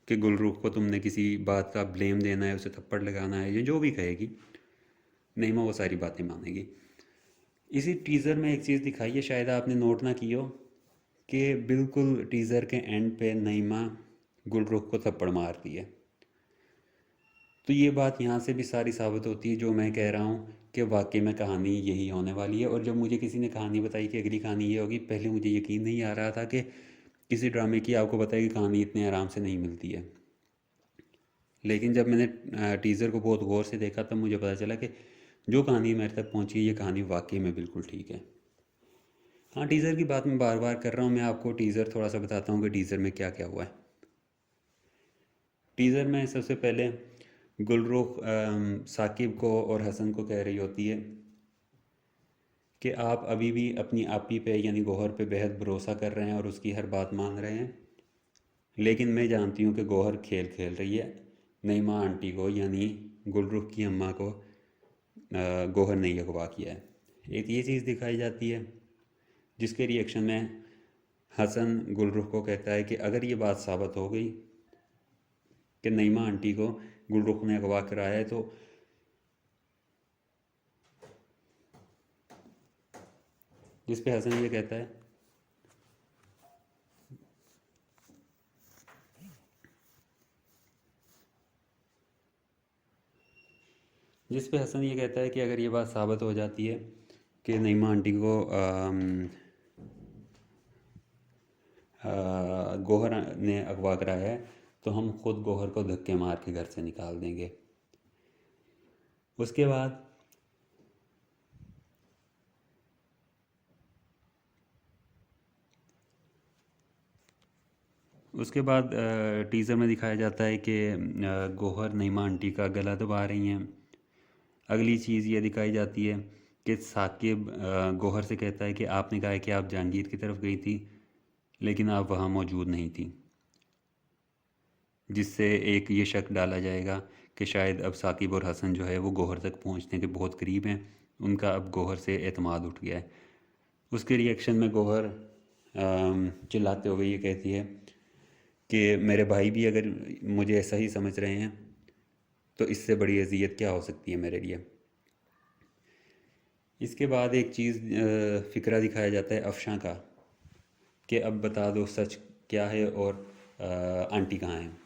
कि गुलरुख को तुमने किसी बात का ब्लेम देना है, उसे थप्पड़ लगाना है, ये जो भी कहेगी, नईमा वो सारी बातें मानेगी। इसी टीज़र में एक चीज़ दिखाई है, शायद आपने नोट ना की हो, कि बिल्कुल टीज़र के एंड पे नईमा गुलरुख को थप्पड़ मारती है। तो ये बात यहाँ से भी सारी साबित होती है जो मैं कह रहा हूँ कि वाकई में कहानी यही होने वाली है। और जब मुझे किसी ने कहानी बताई कि अगली कहानी ये होगी, पहले मुझे यकीन नहीं आ रहा था कि किसी ड्रामे की आपको पता है कि कहानी इतने आराम से नहीं मिलती है। लेकिन जब मैंने टीज़र को बहुत गौर से देखा तब मुझे पता चला कि जो कहानी मेरे तक पहुँची है ये कहानी वाकई में बिल्कुल ठीक है। हाँ, टीज़र की बात मैं बार बार कर रहा हूँ, मैं आपको टीज़र थोड़ा सा बताता हूँ कि टीज़र में क्या क्या हुआ है। टीज़र में सबसे पहले गुलरुख साकिब को और हसन को कह रही होती है कि आप अभी भी अपनी आपी पे यानी गौहर पे बेहद भरोसा कर रहे हैं और उसकी हर बात मान रहे हैं, लेकिन मैं जानती हूँ कि गौहर खेल खेल रही है। नईमा आंटी को यानी गुलरुख की अम्मा को गौहर ने अगवा किया है। एक ये चीज़ दिखाई जाती है जिसके रिएक्शन में हसन गुलरुख को कहता है कि अगर ये बात साबित हो गई कि नईमा आंटी को गुलरुख ने अगवा कराया है तो जिस पे हसन ये कहता है कि अगर ये बात साबित हो जाती है कि नईमा आंटी को गौहर ने अगवा कराया है तो हम खुद गौहर को धक्के मार के घर से निकाल देंगे। उसके बाद टीज़र में दिखाया जाता है कि गौहर नईमा आंटी का गला दबा रही हैं। अगली चीज़ ये दिखाई जाती है कि साकिब गौहर से कहता है कि आपने कहा है कि आप जहांगीर की तरफ गई थी लेकिन आप वहाँ मौजूद नहीं थी, जिससे एक ये शक डाला जाएगा कि शायद अब साकिब और हसन जो है वो गौहर तक पहुँचने के बहुत करीब हैं, उनका अब गौहर से एतमाद उठ गया है। उसके रिएक्शन में गौहर चिल्लाते हुए ये कहती है कि मेरे भाई भी अगर मुझे ऐसा ही समझ रहे हैं तो इससे बड़ी अजियत क्या हो सकती है मेरे लिए। इसके बाद एक चीज़ फ़िक्रा दिखाया जाता है अफशां का कि अब बता दो सच क्या है और आंटी कहाँ हैं।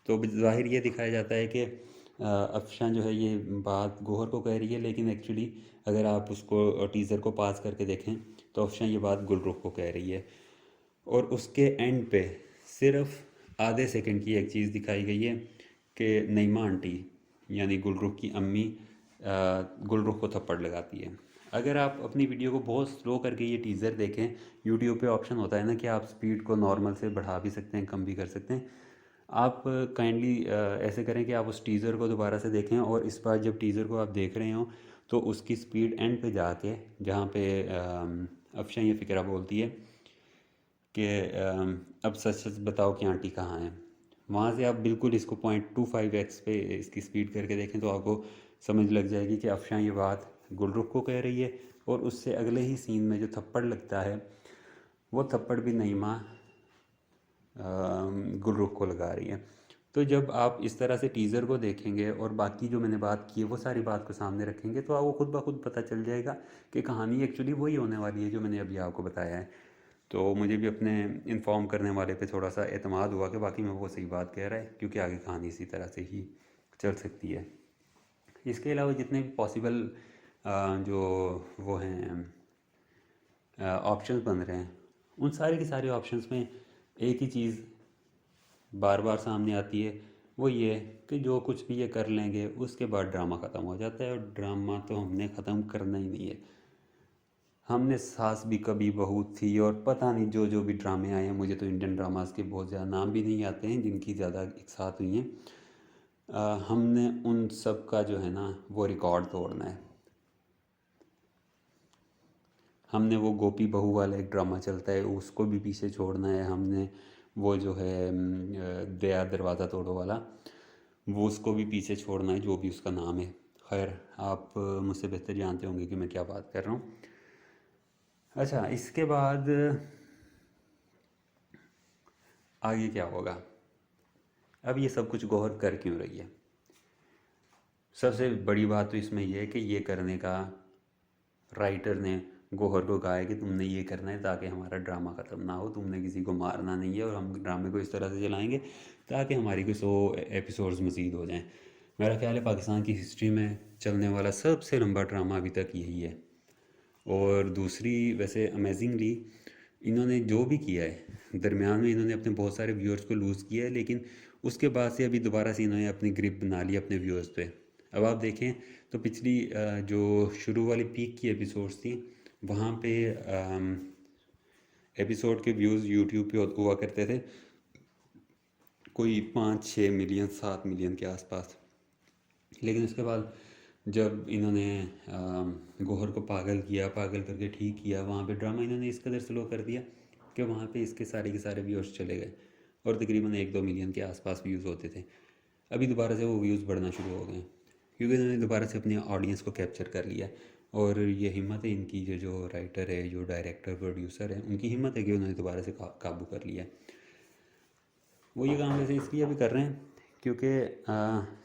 तो ज़ाहिर ये दिखाया जाता है कि अफशां जो है ये बात गौहर को कह रही है, लेकिन एक्चुअली अगर आप उसको टीज़र को पास करके देखें तो अफशां ये बात गुलरुख को कह रही है। और उसके एंड पे सिर्फ आधे सेकंड की एक चीज़ दिखाई गई है कि नईमा आंटी यानी गुलरुख की अम्मी गुलरुख को थप्पड़ लगाती है। अगर आप अपनी वीडियो को बहुत स्लो करके ये टीज़र देखें, यूट्यूब पे ऑप्शन होता है ना कि आप स्पीड को नॉर्मल से बढ़ा भी सकते हैं, कम भी कर सकते हैं। आप काइंडली ऐसे करें कि आप उस टीज़र को दोबारा से देखें, और इस बार जब टीज़र को आप देख रहे हो तो उसकी स्पीड एंड पे जाके, जहाँ पे अफशां ये फ़िक्रा बोलती है कि अब सच सच बताओ कि आंटी कहाँ है, वहाँ से आप बिल्कुल इसको 0.25x पे इसकी स्पीड करके देखें तो आपको समझ लग जाएगी कि अफशां ये बात गुलरुख को कह रही है। और उससे अगले ही सीन में जो थप्पड़ लगता है, वो थप्पड़ भी नईमा गुलरुख को लगा रही है। तो जब आप इस तरह से टीज़र को देखेंगे और बाकी जो मैंने बात की है वो सारी बात को सामने रखेंगे तो आपको खुद ब खुद पता चल जाएगा कि कहानी एक्चुअली वही होने वाली है जो मैंने अभी आपको बताया है। तो मुझे भी अपने इन्फॉर्म करने वाले पे थोड़ा सा एतमाद हुआ कि बाकी में वो सही बात कह रहा है, क्योंकि आगे कहानी इसी तरह से ही चल सकती है। इसके अलावा जितने भी पॉसिबल जो वो हैं ऑप्शंस बन रहे हैं, उन सारे के सारे ऑप्शंस में एक ही चीज़ बार बार सामने आती है, वो ये कि जो कुछ भी ये कर लेंगे उसके बाद ड्रामा ख़त्म हो जाता है। और ड्रामा तो हमने ख़त्म करना ही नहीं है। हमने सास भी कभी बहू थी और पता नहीं जो जो भी ड्रामे आए हैं, मुझे तो इंडियन ड्रामास के बहुत ज़्यादा नाम भी नहीं आते हैं जिनकी ज़्यादा एक साथ हुई हैं। हमने उन सब का जो है ना वो रिकॉर्ड तोड़ना है। हमने वो गोपी बहू वाला एक ड्रामा चलता है उसको भी पीछे छोड़ना है। हमने वो जो है दया दरवाज़ा तोड़ो वाला, वो उसको भी पीछे छोड़ना है, जो भी उसका नाम है। खैर, आप मुझसे बेहतर जानते होंगे कि मैं क्या बात कर रहा हूँ। अच्छा, इसके बाद आगे क्या होगा? अब ये सब कुछ गौर कर क्यों रही है? सबसे बड़ी बात तो इसमें यह है कि ये करने का राइटर ने गौहर को कहा है कि तुमने ये करना है ताकि हमारा ड्रामा ख़त्म ना हो, तुमने किसी को मारना नहीं है और हम ड्रामे को इस तरह से चलाएंगे ताकि हमारी कोई 100 एपिसोड्स मज़ीद हो जाएं। मेरा ख्याल है पाकिस्तान की हिस्ट्री में चलने वाला सबसे लंबा ड्रामा अभी तक यही है। और दूसरी, वैसे अमेजिंगली इन्होंने जो भी किया है दरमियान में, इन्होंने अपने बहुत सारे व्यूअर्स को लूज़ किया है, लेकिन उसके बाद से अभी दोबारा से इन्होंने अपनी ग्रिप बना ली अपने व्यूअर्स पे। अब आप देखें तो पिछली जो शुरू वाली पीक की एपिसोड्स थी, वहाँ पे एपिसोड के व्यूज़ यूट्यूब पे हुआ करते थे कोई 5-6 मिलियन 7 मिलियन के आसपास। लेकिन उसके बाद जब इन्होंने गौहर को पागल किया, पागल करके ठीक किया, वहाँ पे ड्रामा इन्होंने इस कदर स्लो कर दिया कि वहाँ पे इसके सारे के सारे व्यूअर्स चले गए और तकरीबन 1-2 मिलियन के आसपास व्यूज़ होते थे। अभी दोबारा से वो व्यूज़ बढ़ना शुरू हो गए क्योंकि इन्होंने दोबारा से अपनी ऑडियंस को कैप्चर कर लिया। और ये हिम्मत है इनकी, जो राइटर है, जो डायरेक्टर प्रोड्यूसर है, उनकी हिम्मत है कि उन्होंने दोबारा से काबू कर लिया। वो ये काम वैसे इसलिए भी कर रहे हैं क्योंकि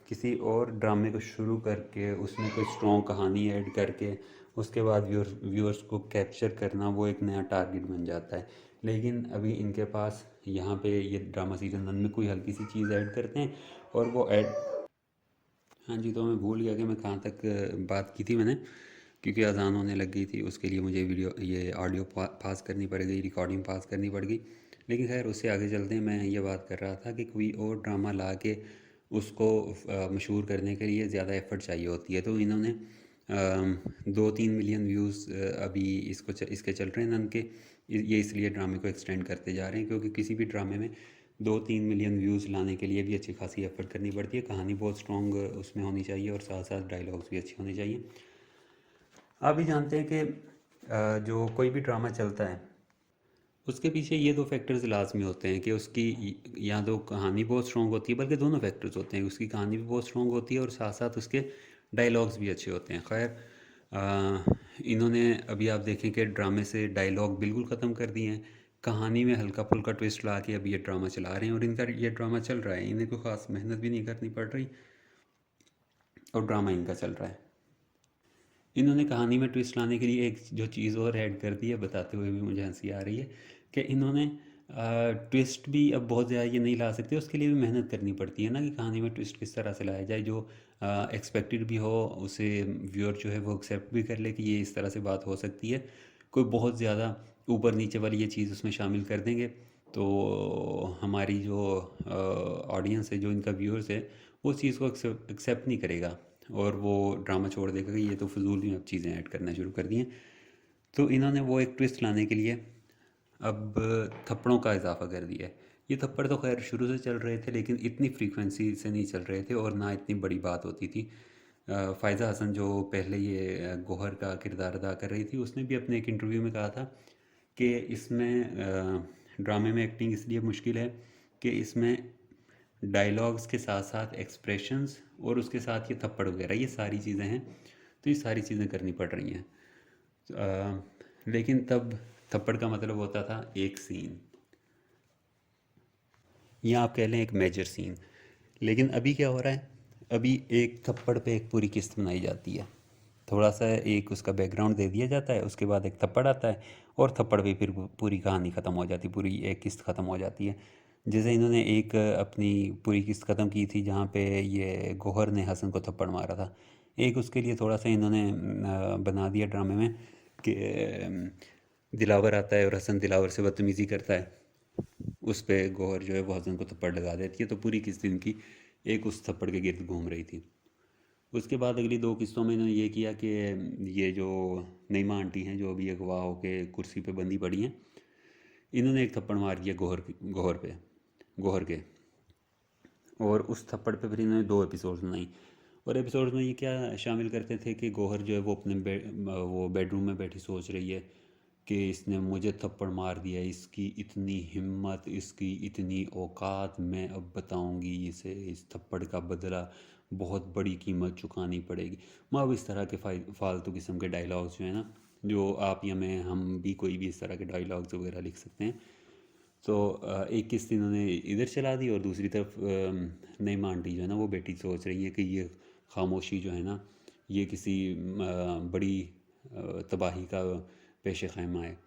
किसी और ड्रामे को शुरू करके उसमें कोई स्ट्रॉन्ग कहानी ऐड करके उसके बाद व्यूअर्स को कैप्चर करना वो एक नया टारगेट बन जाता है। लेकिन अभी इनके पास यहाँ पे ये ड्रामा सीजन 1 में कोई हल्की सी चीज़ ऐड करते हैं और वो ऐड, हाँ जी, तो मैं भूल गया कि मैं कहाँ तक बात की थी मैंने, क्योंकि अजान होने लग गई थी, उसके लिए मुझे ये ऑडियो पास करनी पड़ गई, रिकॉर्डिंग पास करनी पड़ गई। लेकिन खैर उससे आगे चलते हैं। मैं ये बात कर रहा था कि कोई और ड्रामा ला के उसको मशहूर करने के लिए ज़्यादा एफर्ट चाहिए होती है। तो इन्होंने 2-3 मिलियन व्यूज़ अभी इसके चल रहे हैं नन के। ये इसलिए ड्रामे को एक्सटेंड करते जा रहे हैं क्योंकि किसी भी ड्रामे में 2-3 मिलियन व्यूज़ लाने के लिए भी अच्छी खासी एफर्ट करनी पड़ती है। कहानी बहुत स्ट्रॉन्ग उसमें होनी चाहिए और साथ साथ डायलॉग्स भी अच्छे होने चाहिए। आप भी जानते हैं कि जो कोई भी ड्रामा चलता है उसके पीछे ये 2 फैक्टर्स लाजमी होते हैं कि उसकी या तो कहानी बहुत स्ट्रॉन्ग होती है, बल्कि दोनों फैक्टर्स होते हैं, उसकी कहानी भी बहुत स्ट्रॉन्ग होती है और साथ साथ उसके डायलॉग्स भी अच्छे होते हैं। खैर, इन्होंने अभी आप देखें कि ड्रामे से डायलॉग बिल्कुल ख़त्म कर दिए हैं, कहानी में हल्का फुल्का ट्विस्ट ला के अभी ये ड्रामा चला रहे हैं और इनका ये ड्रामा चल रहा है, इन्हें कोई ख़ास मेहनत भी नहीं करनी पड़ रही और ड्रामा इनका चल रहा है। इन्होंने कहानी में ट्विस्ट लाने के लिए एक जो चीज़ और ऐड कर दी है, बताते हुए भी मुझे हंसी आ रही है कि इन्होंने ट्विस्ट भी अब बहुत ज़्यादा ये नहीं ला सकते, उसके लिए भी मेहनत करनी पड़ती है ना कि कहानी में ट्विस्ट किस तरह से लाया जाए जो एक्सपेक्टेड भी हो, उसे व्यूअर जो है वो एक्सेप्ट भी कर ले कि ये इस तरह से बात हो सकती है। कोई बहुत ज़्यादा ऊपर नीचे वाली ये चीज़ उसमें शामिल कर देंगे तो हमारी जो ऑडियंस है, जो इनका व्यूअर्स है, वो उस चीज़ को एक्सेप्ट नहीं करेगा और वो ड्रामा छोड़ देगा कि ये तो फजूल ही अब चीज़ें ऐड करना शुरू कर दी हैं। तो इन्होंने वो एक ट्विस्ट लाने के लिए अब थप्पड़ों का इजाफा कर दिया है ये थप्पड़ तो खैर शुरू से चल रहे थे, लेकिन इतनी फ्रीक्वेंसी से नहीं चल रहे थे और ना इतनी बड़ी बात होती थी। फ़ायज़ा हसन जो पहले ये गौहर का किरदार अदा कर रही थी, उसने भी अपने एक इंटरव्यू में कहा था कि इसमें ड्रामे में एक्टिंग इसलिए मुश्किल है कि इसमें डायलॉग्स के साथ साथ एक्सप्रेशंस और उसके साथ ये थप्पड़ वगैरह ये सारी चीज़ें हैं, तो ये सारी चीज़ें करनी पड़ रही हैं। लेकिन तब थप्पड़ का मतलब होता था एक सीन, या आप कह लें एक मेजर सीन। लेकिन अभी क्या हो रहा है, अभी एक थप्पड़ पे एक पूरी किस्त बनाई जाती है। थोड़ा सा एक उसका बैकग्राउंड दे दिया जाता है, उसके बाद एक थप्पड़ आता है और थप्पड़ पे फिर पूरी कहानी ख़त्म हो जाती है, पूरी एक किस्त ख़त्म हो जाती है। जैसे इन्होंने एक अपनी पूरी किस्त ख़त्म की थी जहाँ पे ये गौहर ने हसन को थप्पड़ मारा था। एक उसके लिए थोड़ा सा इन्होंने बना दिया ड्रामे में कि दिलावर आता है और हसन दिलावर से बदतमीज़ी करता है, उस पे गौहर जो है वो हसन को थप्पड़ लगा देती है, तो पूरी किस्त इनकी एक उस थप्पड़ के गिर्द घूम रही थी। उसके बाद अगली दो किस्तों में इन्होंने ये किया कि ये जो नईमा आंटी हैं जो अभी अगवा होके कुर्सी पे बंदी पड़ी हैं, इन्होंने एक थप्पड़ मार दिया गौहर के। और उस थप्पड़ पे फिर इन्होंने दो एपिसोड्स बनाई। और एपिसोड्स में ये क्या शामिल करते थे कि गौहर जो है वो अपने वो बेडरूम में बैठी सोच रही है कि इसने मुझे थप्पड़ मार दिया, इसकी इतनी हिम्मत, इसकी इतनी औकात, मैं अब बताऊंगी इसे, इस थप्पड़ का बदला बहुत बड़ी कीमत चुकानी पड़ेगी। मतलब इस तरह के फालतू किस्म के डायलॉग्स जो है ना, जो आप या मैं हम भी कोई भी इस तरह के डायलॉग्स वगैरह लिख सकते हैं। तो एक किस्त इन्होंने इधर चला दी और दूसरी तरफ नईमा आंटी जो है ना वो बेटी सोच रही है कि ये खामोशी जो है ना ये किसी बड़ी तबाही का पेश खैमा है।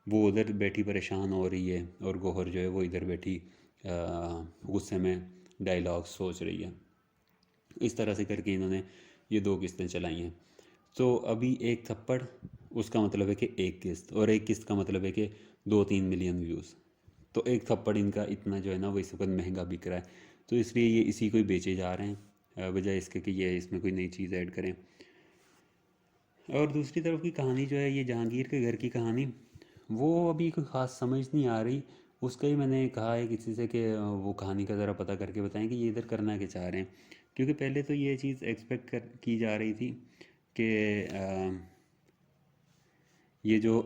वो उधर बैठी परेशान हो रही है और गौहर जो है वो इधर बैठी गुस्से में डायलॉग सोच रही है। इस तरह से करके इन्होंने ये दो किस्तें चलाई हैं। तो अभी एक थप्पड़ उसका मतलब है कि एक किस्त, और एक किस्त का मतलब है कि 2-3 मिलियन व्यूज़। तो एक थप्पड़ इनका इतना जो है ना वो इस वक्त महंगा बिक रहा है, तो इसलिए ये इसी को ही बेचे जा रहे हैं बजाय इसके कि ये इसमें कोई नई चीज़ ऐड करें। और दूसरी तरफ की कहानी जो है ये जहांगीर के घर की कहानी, वो अभी कोई ख़ास समझ नहीं आ रही। उसका ही मैंने कहा है किसी से कि वो कहानी का ज़रा पता करके बताएं कि ये इधर करना क्या चाह रहे हैं। क्योंकि पहले तो ये चीज़ एक्सपेक्ट कर की जा रही थी कि ये जो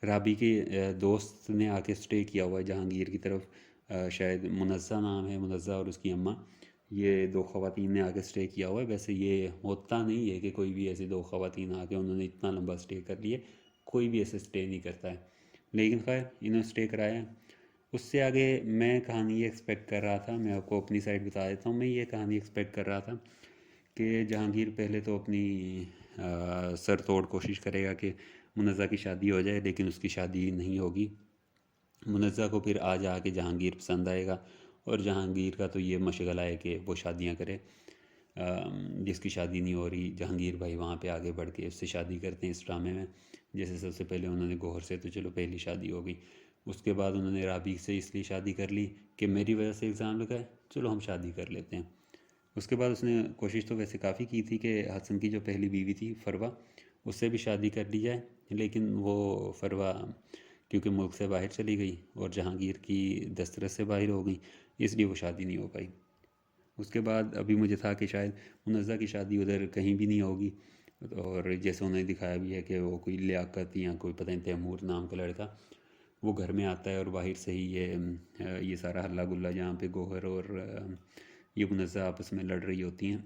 राबी के दोस्त ने आके स्टे किया हुआ है जहांगीर की तरफ, शायद मुनज़्ज़ा नाम है, मुनज़्ज़ा और उसकी अम्मा, ये दो ख़वातीन ने आके स्टे किया हुआ है। वैसे ये होता नहीं है कि कोई भी ऐसी दो ख़वातीन आके उन्होंने इतना लंबा स्टे कर लिए, कोई भी ऐसे स्टे नहीं करता है, लेकिन खैर इन्होंने स्टे कराया है। उससे आगे मैं कहानी ये एक्सपेक्ट कर रहा था, मैं आपको अपनी साइड बता देता हूँ, मैं ये कहानी एक्सपेक्ट कर रहा था कि जहांगीर पहले तो अपनी सर तोड़ कोशिश करेगा कि मुनज़्ज़ा की शादी हो जाए, लेकिन उसकी शादी नहीं होगी। मुनज़्ज़ा को फिर आ जा के जहांगीर पसंद आएगा और जहांगीर का तो ये मशगला है कि वो शादियां करे। जिसकी शादी नहीं हो रही, जहांगीर भाई वहाँ पे आगे बढ़ के उससे शादी करते हैं इस ड्रामे में। जैसे सबसे पहले उन्होंने गौहर से तो चलो पहली शादी हो गई, उसके बाद उन्होंने राबी से इसलिए शादी कर ली कि मेरी वजह से एग्ज़ाम लगा है, चलो हम शादी कर लेते हैं। उसके बाद उसने कोशिश तो वैसे काफ़ी की थी कि हसन की जो पहली बीवी थी फरवा, उससे भी शादी कर ली जाए, लेकिन वो फरवा क्योंकि मुल्क से बाहर चली गई और जहांगीर की दस्तरस से बाहर हो गई, इसलिए वो शादी नहीं हो पाई। उसके बाद अभी मुझे था कि शायद मुनज़्ज़ा की शादी उधर कहीं भी नहीं होगी, और जैसे उन्होंने दिखाया भी है कि वो कोई लियाकत या कोई पता नहीं तैमूर नाम का लड़का वो घर में आता है और बाहर से ही ये सारा हल्ला गुल्ला जहाँ पे गौहर और ये मुनज़्ज़ा आपस में लड़ रही होती हैं,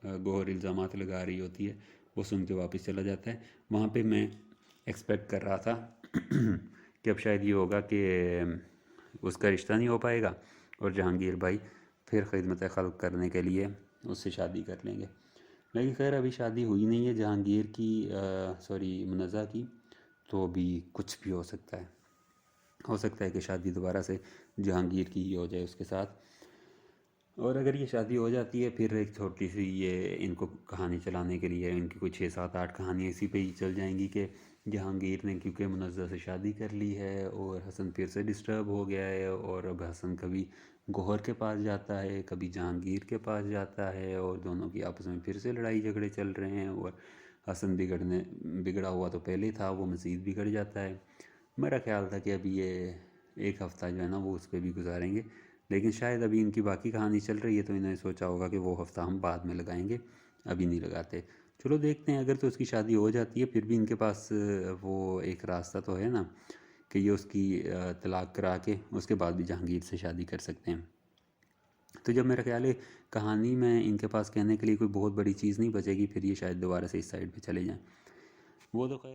गौहर इल्ज़ामात लगा रही होती है, वो सुन के वापस चला जाता है। वहाँ पे मैं एक्सपेक्ट कर रहा था कि अब शायद ये होगा कि उसका रिश्ता नहीं हो पाएगा और जहांगीर भाई फिर खिदमत खल्क़ करने के लिए उससे शादी कर लेंगे। लेकिन खैर अभी शादी हुई नहीं है जहांगीर की, सॉरी मुनज़्ज़ा की, तो अभी कुछ भी हो सकता है कि शादी दोबारा से जहांगीर की ही हो जाए उसके साथ। और अगर ये शादी हो जाती है फिर एक छोटी सी ये इनको कहानी चलाने के लिए इनकी कोई 6-7-8 कहानियाँ इसी पे ही चल जाएंगी कि जहांगीर ने क्योंकि मुनज़्ज़ा से शादी कर ली है और हसन फिर से डिस्टर्ब हो गया है, और अब हसन कभी गौहर के पास जाता है कभी जहांगीर के पास जाता है और दोनों की आपस में फिर से लड़ाई झगड़े चल रहे हैं, और हसन बिगड़ा हुआ तो पहले था, वो मज़ीद बिगड़ जाता है। मेरा ख्याल था कि अभी ये एक हफ़्ता जो है ना वो उस पर भी गुजारेंगे। लेकिन शायद अभी इनकी बाकी कहानी चल रही है तो इन्होंने सोचा होगा कि वो हफ़्ता हम बाद में लगाएंगे, अभी नहीं लगाते। चलो देखते हैं, अगर तो उसकी शादी हो जाती है फिर भी इनके पास वो एक रास्ता तो है ना कि ये उसकी तलाक करा के उसके बाद भी जहांगीर से शादी कर सकते हैं। तो जब मेरा ख्याल है कहानी में इनके पास कहने के लिए कोई बहुत बड़ी चीज़ नहीं बचेगी, फिर ये शायद दोबारा से इस साइड पे चले जाएं। वो तो खैर